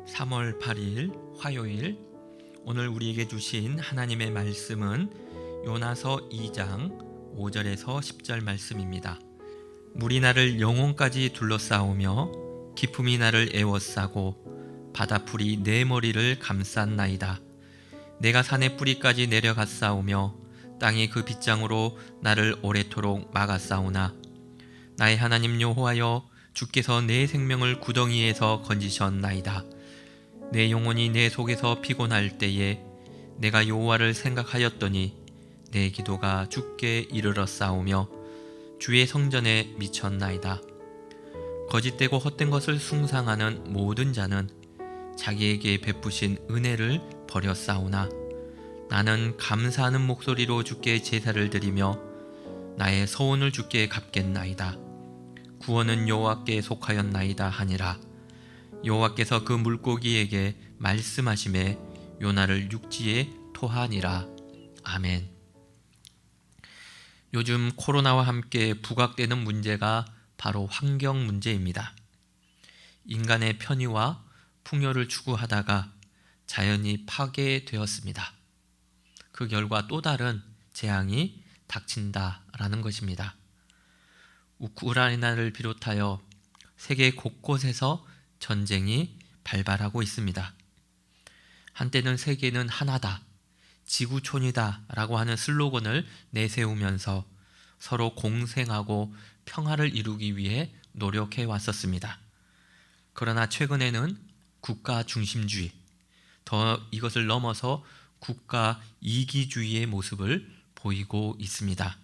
3월 8일 화요일, 오늘 우리에게 주신 하나님의 말씀은 요나서 2장 5절에서 10절 말씀입니다. 물이 나를 영혼까지 둘러싸우며 기품이 나를 에워싸고 바다풀이 내 머리를 감쌌나이다. 내가 산의 뿌리까지 내려갔사오며 땅이 그 빗장으로 나를 오래도록 막았사오나 나의 하나님 여호와여, 주께서 내 생명을 구덩이에서 건지셨나이다. 내 영혼이 내 속에서 피곤할 때에 내가 여호와를 생각하였더니 내 기도가 주께 이르렀사오며 주의 성전에 미쳤나이다. 거짓되고 헛된 것을 숭상하는 모든 자는 자기에게 베푸신 은혜를 버렸사오나 나는 감사하는 목소리로 주께 제사를 드리며 나의 서원을 주께 갚겠나이다. 구원은 여호와께 속하였나이다 하니라. 여호와께서 그 물고기에게 말씀하시매 요나를 육지에 토하니라. 아멘. 요즘 코로나와 함께 부각되는 문제가 바로 환경 문제입니다. 인간의 편의와 풍요를 추구하다가 자연이 파괴되었습니다. 그 결과 또 다른 재앙이 닥친다라는 것입니다. 우크라이나를 비롯하여 세계 곳곳에서 전쟁이 발발하고 있습니다. 한때는 세계는 하나다, 지구촌이다 라고 하는 슬로건을 내세우면서 서로 공생하고 평화를 이루기 위해 노력해 왔었습니다. 그러나 최근에는 국가 중심주의, 더 이것을 넘어서 국가 이기주의의 모습을 보이고 있습니다.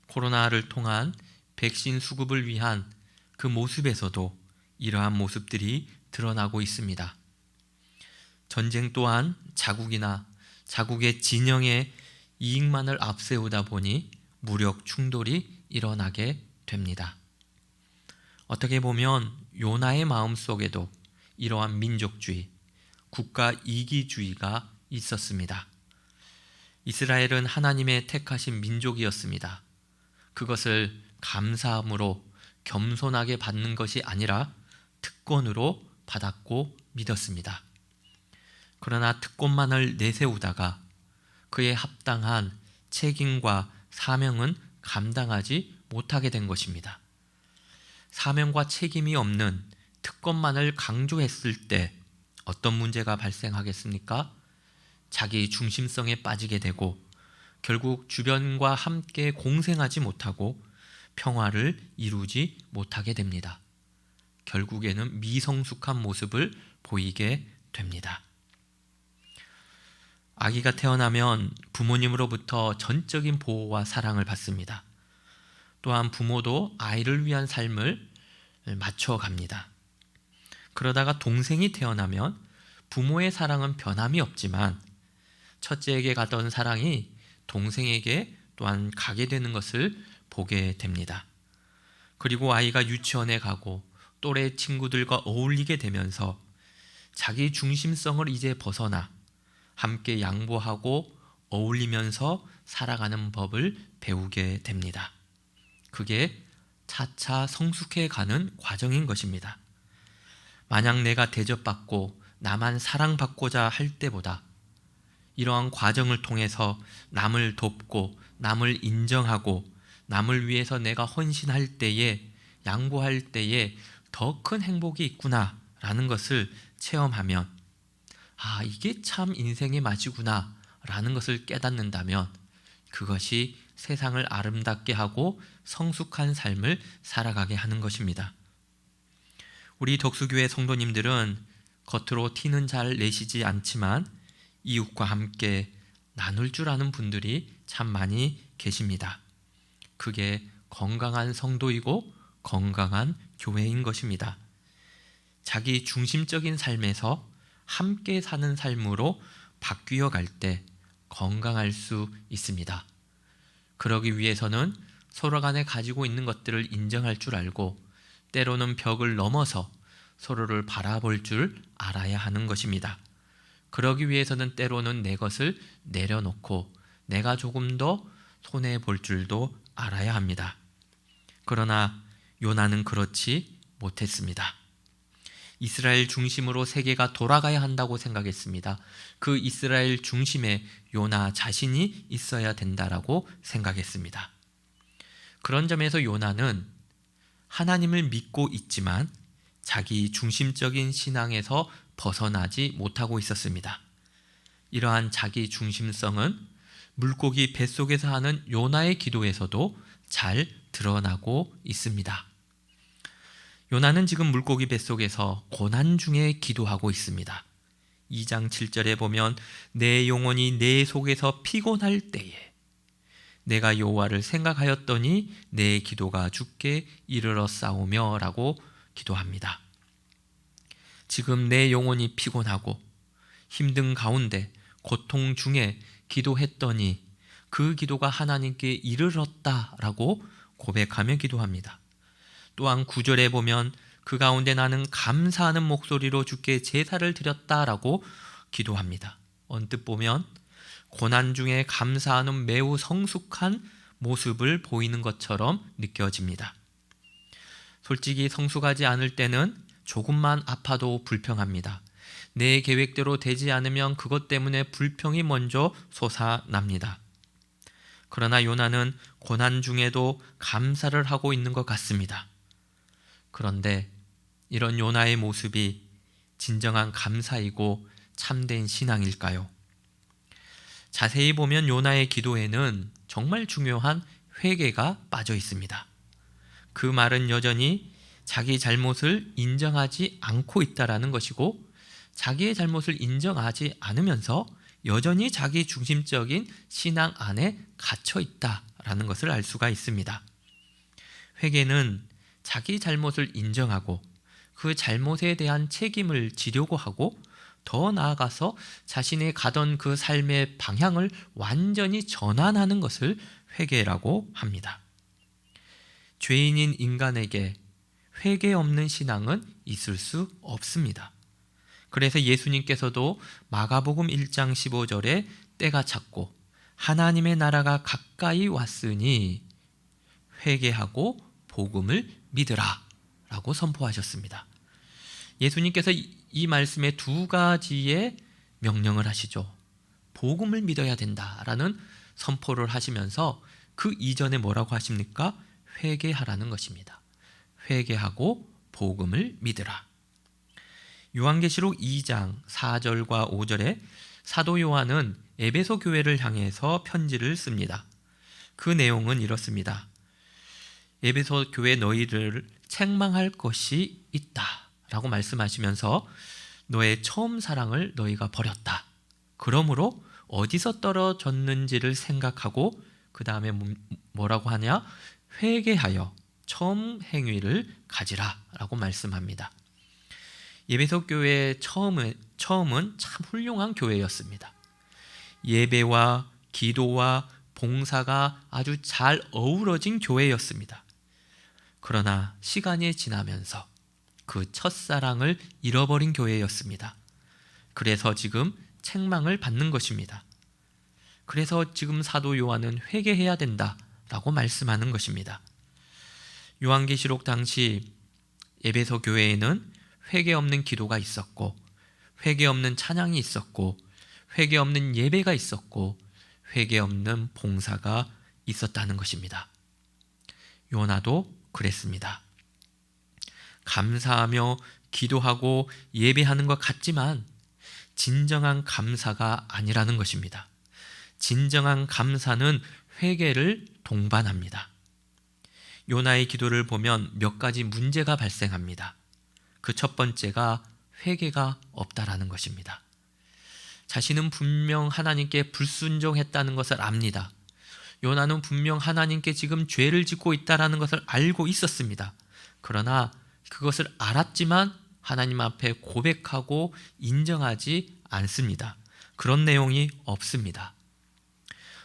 코로나를 통한 백신 수급을 위한 그 모습에서도 이러한 모습들이 드러나고 있습니다. 전쟁 또한 자국이나 자국의 진영의 이익만을 앞세우다 보니 무력 충돌이 일어나게 됩니다. 어떻게 보면 요나의 마음속에도 이러한 민족주의, 국가 이기주의가 있었습니다. 이스라엘은 하나님의 택하신 민족이었습니다. 그것을 감사함으로 겸손하게 받는 것이 아니라 특권으로 받았고 믿었습니다. 그러나 특권만을 내세우다가 그에 합당한 책임과 사명은 감당하지 못하게 된 것입니다. 사명과 책임이 없는 특권만을 강조했을 때 어떤 문제가 발생하겠습니까? 자기 중심성에 빠지게 되고 결국 주변과 함께 공생하지 못하고 평화를 이루지 못하게 됩니다. 결국에는 미성숙한 모습을 보이게 됩니다. 아기가 태어나면 부모님으로부터 전적인 보호와 사랑을 받습니다. 또한 부모도 아이를 위한 삶을 맞춰갑니다. 그러다가 동생이 태어나면 부모의 사랑은 변함이 없지만 첫째에게 가던 사랑이 동생에게 또한 가게 되는 것을 보게 됩니다. 그리고 아이가 유치원에 가고 또래 친구들과 어울리게 되면서 자기 중심성을 이제 벗어나 함께 양보하고 어울리면서 살아가는 법을 배우게 됩니다. 그게 차차 성숙해 가는 과정인 것입니다. 만약 내가 대접받고 나만 사랑받고자 할 때보다 이러한 과정을 통해서 남을 돕고 남을 인정하고 남을 위해서 내가 헌신할 때에, 양보할 때에 더 큰 행복이 있구나라는 것을 체험하면 이게 참 인생의 맛이구나 라는 것을 깨닫는다면 그것이 세상을 아름답게 하고 성숙한 삶을 살아가게 하는 것입니다. 우리 덕수교회 성도님들은 겉으로 티는 잘 내시지 않지만 이웃과 함께 나눌 줄 아는 분들이 참 많이 계십니다. 그게 건강한 성도이고 건강한 교회인 것입니다. 자기 중심적인 삶에서 함께 사는 삶으로 바뀌어 갈 때 건강할 수 있습니다. 그러기 위해서는 서로 간에 가지고 있는 것들을 인정할 줄 알고 때로는 벽을 넘어서 서로를 바라볼 줄 알아야 하는 것입니다. 그러기 위해서는 때로는 내 것을 내려놓고 내가 조금 더 손해볼 줄도 알아야 합니다. 그러나 요나는 그렇지 못했습니다. 이스라엘 중심으로 세계가 돌아가야 한다고 생각했습니다. 그 이스라엘 중심에 요나 자신이 있어야 된다라고 생각했습니다. 그런 점에서 요나는 하나님을 믿고 있지만 자기 중심적인 신앙에서 벗어나지 못하고 있었습니다. 이러한 자기 중심성은 물고기 뱃속에서 하는 요나의 기도에서도 잘 드러나고 있습니다. 요나는 지금 물고기 뱃속에서 고난 중에 기도하고 있습니다. 2장 7절에 보면 내 영혼이 내 속에서 피곤할 때에 내가 여호와를 생각하였더니 내 기도가 주께 이르렀사오며 라고 기도합니다. 지금 내 영혼이 피곤하고 힘든 가운데 고통 중에 기도했더니 그 기도가 하나님께 이르렀다라고 고백하며 기도합니다. 또한 9절에 보면 그 가운데 나는 감사하는 목소리로 주께 제사를 드렸다라고 기도합니다. 언뜻 보면 고난 중에 감사하는 매우 성숙한 모습을 보이는 것처럼 느껴집니다. 솔직히 성숙하지 않을 때는 조금만 아파도 불평합니다. 내 계획대로 되지 않으면 그것 때문에 불평이 먼저 솟아납니다. 그러나 요나는 고난 중에도 감사를 하고 있는 것 같습니다. 그런데 이런 요나의 모습이 진정한 감사이고 참된 신앙일까요? 자세히 보면 요나의 기도에는 정말 중요한 회개가 빠져 있습니다. 그 말은 여전히 자기 잘못을 인정하지 않고 있다라는 것이고, 자기의 잘못을 인정하지 않으면서 여전히 자기 중심적인 신앙 안에 갇혀 있다라는 것을 알 수가 있습니다. 회개는 자기 잘못을 인정하고 그 잘못에 대한 책임을 지려고 하고, 더 나아가서 자신의 가던 그 삶의 방향을 완전히 전환하는 것을 회개라고 합니다. 죄인인 인간에게 회개 없는 신앙은 있을 수 없습니다. 그래서 예수님께서도 마가복음 1장 15절에 때가 찼고 하나님의 나라가 가까이 왔으니 회개하고 복음을 믿으라 라고 선포하셨습니다. 예수님께서 이 말씀에 두 가지의 명령을 하시죠. 복음을 믿어야 된다라는 선포를 하시면서 그 이전에 뭐라고 하십니까? 회개하라는 것입니다. 회개하고 복음을 믿으라. 요한계시록 2장 4절과 5절에 사도 요한은 에베소 교회를 향해서 편지를 씁니다. 그 내용은 이렇습니다. 에베소 교회 너희를 책망할 것이 있다 라고 말씀하시면서 너의 처음 사랑을 너희가 버렸다. 그러므로 어디서 떨어졌는지를 생각하고 그 다음에 뭐라고 하냐? 회개하여 처음 행위를 가지라 라고 말씀합니다. 에베소 교회의 처음은 참 훌륭한 교회였습니다. 예배와 기도와 봉사가 아주 잘 어우러진 교회였습니다. 그러나 시간이 지나면서 그 첫사랑을 잃어버린 교회였습니다. 그래서 지금 책망을 받는 것입니다. 그래서 지금 사도 요한은 회개해야 된다라고 말씀하는 것입니다. 요한계시록 당시 에베소 교회에는 회개 없는 기도가 있었고, 회개 없는 찬양이 있었고, 회개 없는 예배가 있었고, 회개 없는 봉사가 있었다는 것입니다. 요나도 그랬습니다. 감사하며 기도하고 예배하는 것 같지만 진정한 감사가 아니라는 것입니다. 진정한 감사는 회개를 동반합니다. 요나의 기도를 보면 몇 가지 문제가 발생합니다. 그 첫 번째가 회개가 없다라는 것입니다. 자신은 분명 하나님께 불순종했다는 것을 압니다. 요나는 분명 하나님께 지금 죄를 짓고 있다는 것을 알고 있었습니다. 그러나 그것을 알았지만 하나님 앞에 고백하고 인정하지 않습니다. 그런 내용이 없습니다.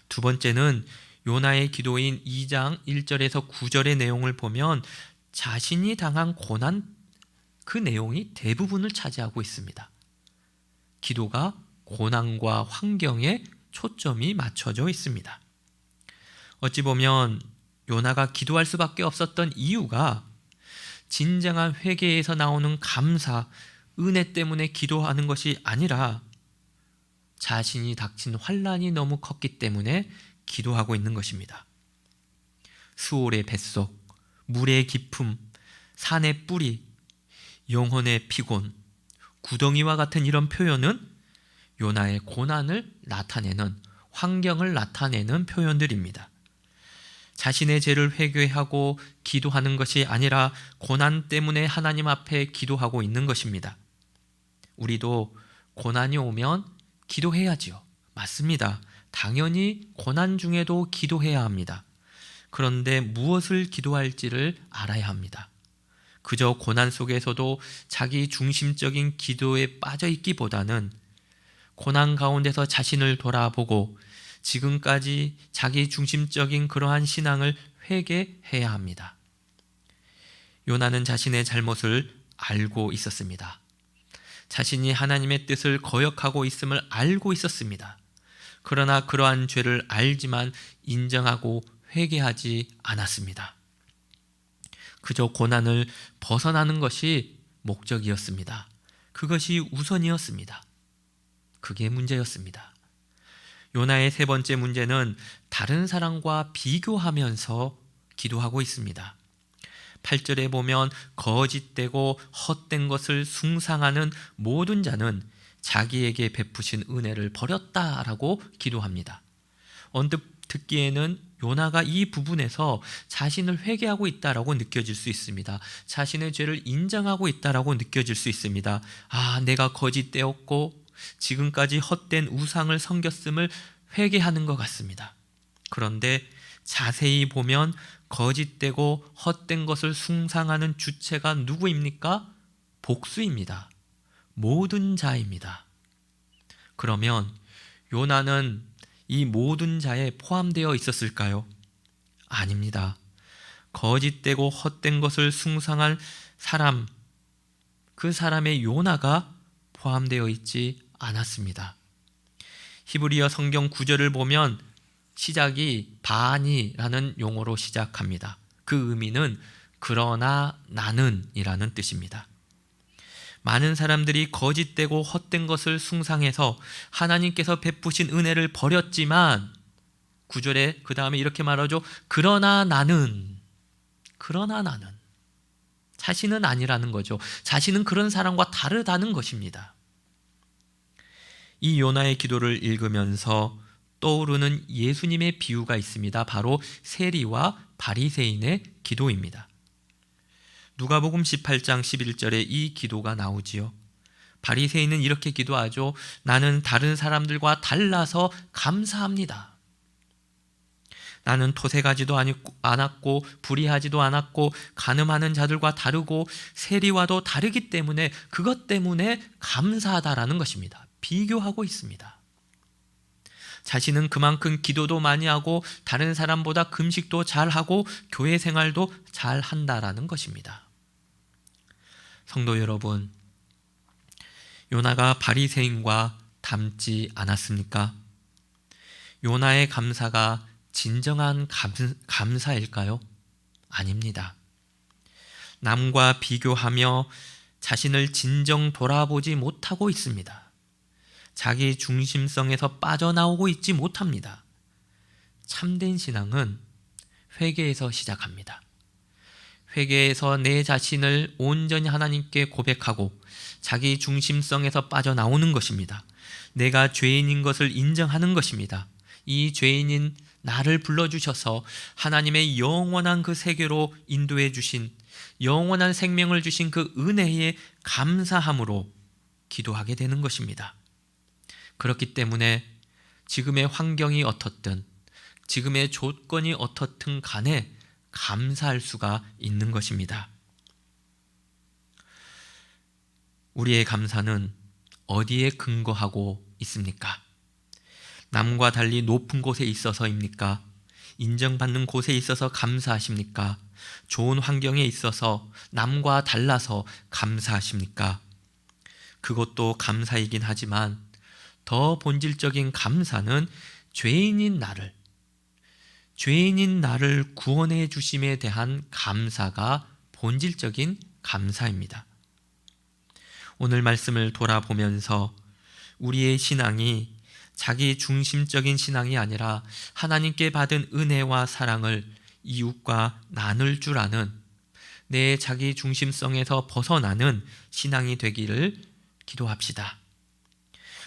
두 번째는 요나의 기도인 2장 1절에서 9절의 내용을 보면 자신이 당한 고난, 그 내용이 대부분을 차지하고 있습니다. 기도가 고난과 환경에 초점이 맞춰져 있습니다. 어찌 보면 요나가 기도할 수밖에 없었던 이유가 진정한 회개에서 나오는 감사, 은혜 때문에 기도하는 것이 아니라 자신이 닥친 환난이 너무 컸기 때문에 기도하고 있는 것입니다. 수월의 뱃속, 물의 깊음, 산의 뿌리, 영혼의 피곤, 구덩이와 같은 이런 표현은 요나의 고난을 나타내는, 환경을 나타내는 표현들입니다. 자신의 죄를 회개하고 기도하는 것이 아니라 고난 때문에 하나님 앞에 기도하고 있는 것입니다. 우리도 고난이 오면 기도해야지요. 맞습니다. 당연히 고난 중에도 기도해야 합니다. 그런데 무엇을 기도할지를 알아야 합니다. 그저 고난 속에서도 자기 중심적인 기도에 빠져 있기보다는 고난 가운데서 자신을 돌아보고 지금까지 자기 중심적인 그러한 신앙을 회개해야 합니다. 요나는 자신의 잘못을 알고 있었습니다. 자신이 하나님의 뜻을 거역하고 있음을 알고 있었습니다. 그러나 그러한 죄를 알지만 인정하고 회개하지 않았습니다. 그저 고난을 벗어나는 것이 목적이었습니다. 그것이 우선이었습니다. 그게 문제였습니다. 요나의 세 번째 문제는 다른 사람과 비교하면서 기도하고 있습니다. 8절에 보면 거짓되고 헛된 것을 숭상하는 모든 자는 자기에게 베푸신 은혜를 버렸다라고 기도합니다. 언뜻 듣기에는 요나가 이 부분에서 자신을 회개하고 있다라고 느껴질 수 있습니다. 자신의 죄를 인정하고 있다라고 느껴질 수 있습니다. 내가 거짓되었고 지금까지 헛된 우상을 섬겼음을 회개하는 것 같습니다. 그런데 자세히 보면 거짓되고 헛된 것을 숭상하는 주체가 누구입니까? 복수입니다. 모든 자입니다. 그러면 요나는 이 모든 자에 포함되어 있었을까요? 아닙니다. 거짓되고 헛된 것을 숭상한 사람, 그 사람의 요나가 포함되어 있지 않았습니다. 히브리어 성경 구절을 보면 시작이 바니라는 용어로 시작합니다. 그 의미는 그러나 나는 이라는 뜻입니다. 많은 사람들이 거짓되고 헛된 것을 숭상해서 하나님께서 베푸신 은혜를 버렸지만 구절에 그 다음에 이렇게 말하죠. 그러나 나는 자신은 아니라는 거죠. 자신은 그런 사람과 다르다는 것입니다. 이 요나의 기도를 읽으면서 떠오르는 예수님의 비유가 있습니다. 바로 세리와 바리새인의 기도입니다. 누가복음 18장 11절에 이 기도가 나오지요. 바리새인은 이렇게 기도하죠. 나는 다른 사람들과 달라서 감사합니다. 나는 토색하지도 않았고 불의하지도 않았고 간음하는 자들과 다르고 세리와도 다르기 때문에 그것 때문에 감사하다라는 것입니다. 비교하고 있습니다. 자신은 그만큼 기도도 많이 하고 다른 사람보다 금식도 잘하고 교회 생활도 잘한다라는 것입니다. 성도 여러분, 요나가 바리새인과 닮지 않았습니까? 요나의 감사가 진정한 감사일까요? 아닙니다. 남과 비교하며 자신을 진정 돌아보지 못하고 있습니다. 자기 중심성에서 빠져나오고 있지 못합니다. 참된 신앙은 회개에서 시작합니다. 회개에서 내 자신을 온전히 하나님께 고백하고 자기 중심성에서 빠져나오는 것입니다. 내가 죄인인 것을 인정하는 것입니다. 이 죄인인 나를 불러주셔서 하나님의 영원한 그 세계로 인도해 주신, 영원한 생명을 주신 그 은혜에 감사함으로 기도하게 되는 것입니다. 그렇기 때문에 지금의 환경이 어떻든 지금의 조건이 어떻든 간에 감사할 수가 있는 것입니다. 우리의 감사는 어디에 근거하고 있습니까? 남과 달리 높은 곳에 있어서입니까? 인정받는 곳에 있어서 감사하십니까? 좋은 환경에 있어서 남과 달라서 감사하십니까? 그것도 감사이긴 하지만 더 본질적인 감사는 죄인인 나를 구원해 주심에 대한 감사가 본질적인 감사입니다. 오늘 말씀을 돌아보면서 우리의 신앙이 자기 중심적인 신앙이 아니라 하나님께 받은 은혜와 사랑을 이웃과 나눌 줄 아는 내 자기 중심성에서 벗어나는 신앙이 되기를 기도합시다.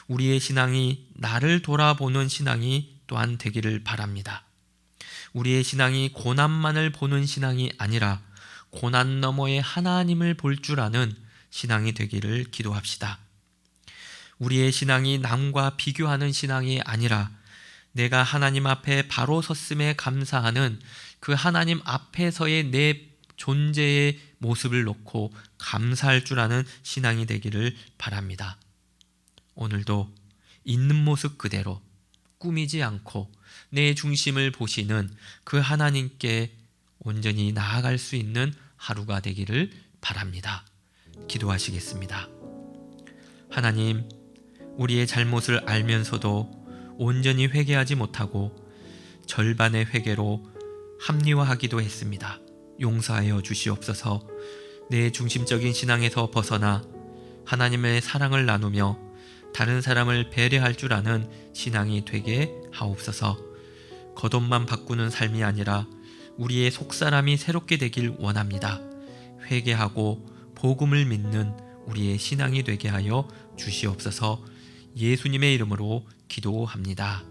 우리의 신앙이 나를 돌아보는 신앙이 또한 되기를 바랍니다. 우리의 신앙이 고난만을 보는 신앙이 아니라 고난 너머의 하나님을 볼 줄 아는 신앙이 되기를 기도합시다. 우리의 신앙이 남과 비교하는 신앙이 아니라 내가 하나님 앞에 바로 섰음에 감사하는 그 하나님 앞에서의 내 존재의 모습을 놓고 감사할 줄 아는 신앙이 되기를 바랍니다. 오늘도 있는 모습 그대로 꾸미지 않고 내 중심을 보시는 그 하나님께 온전히 나아갈 수 있는 하루가 되기를 바랍니다. 기도하시겠습니다. 하나님, 우리의 잘못을 알면서도 온전히 회개하지 못하고 절반의 회개로 합리화하기도 했습니다. 용서하여 주시옵소서. 내 중심적인 신앙에서 벗어나 하나님의 사랑을 나누며 다른 사람을 배려할 줄 아는 신앙이 되게 하옵소서. 겉옷만 바꾸는 삶이 아니라 우리의 속사람이 새롭게 되길 원합니다. 회개하고 복음을 믿는 우리의 신앙이 되게 하여 주시옵소서. 예수님의 이름으로 기도합니다.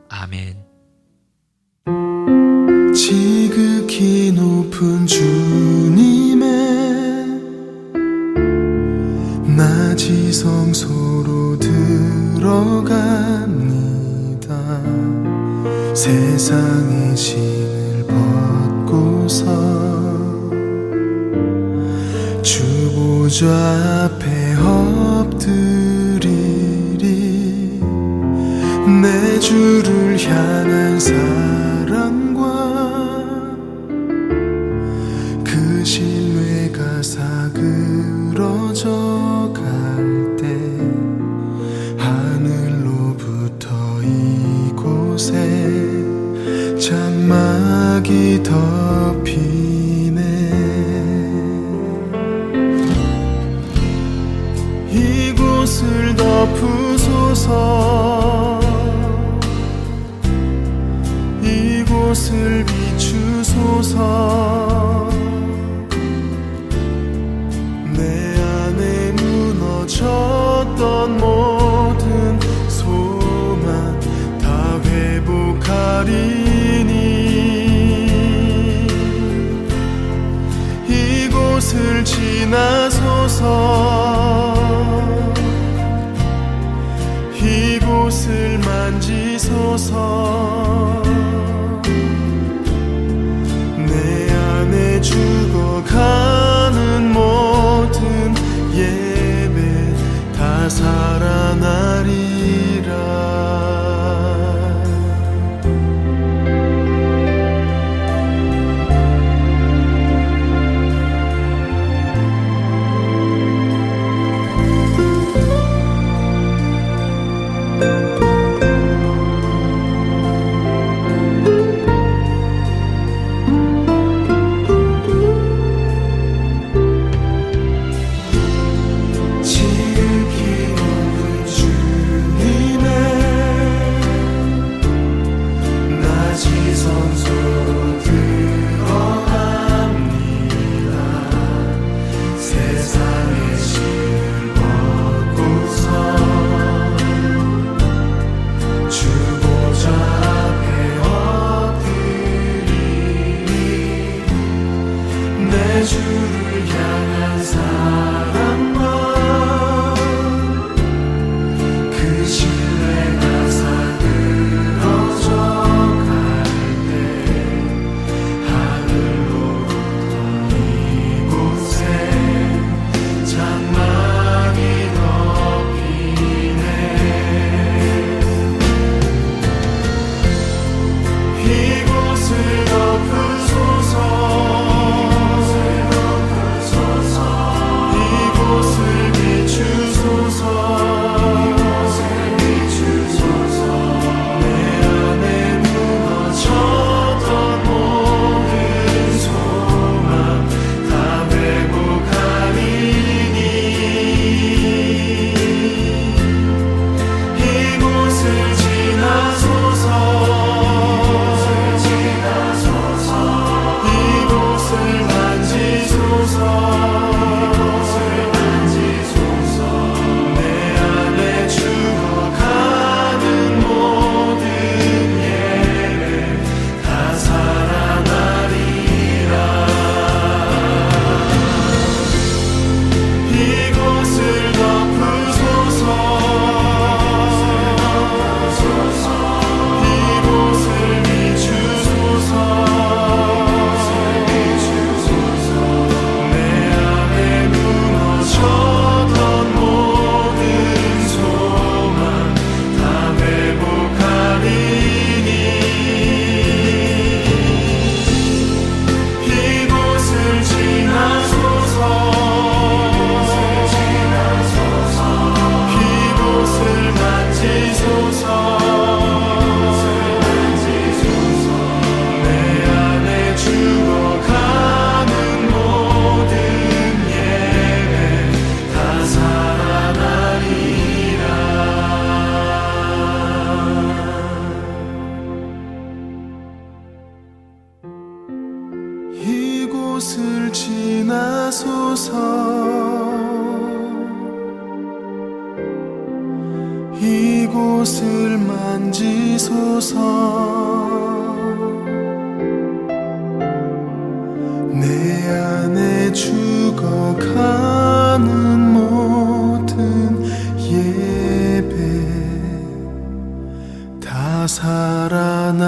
아멘. 지극히 높은 주님의 낮이 성소로 들어갑니다. 세상의 신을 벗고서 주 보좌 앞에 엎드리리. 내 주를 향한 사랑과 그 신뢰가 사그러져 갈 때 하늘로부터 이곳에 장막이 덮이네. 이곳을 덮으소서. 이곳을 비추소서. 내 안에 무너졌던 모든 소망 다 회복하리니. 이곳을 지나소서. 이곳을 만지소서. 내 안에 죽어가는 모든 예배 다 살아나리라. 이곳을 지나소서 이곳을 만지소서 내 안에 죽어가는 모든 예배 다 살아나리라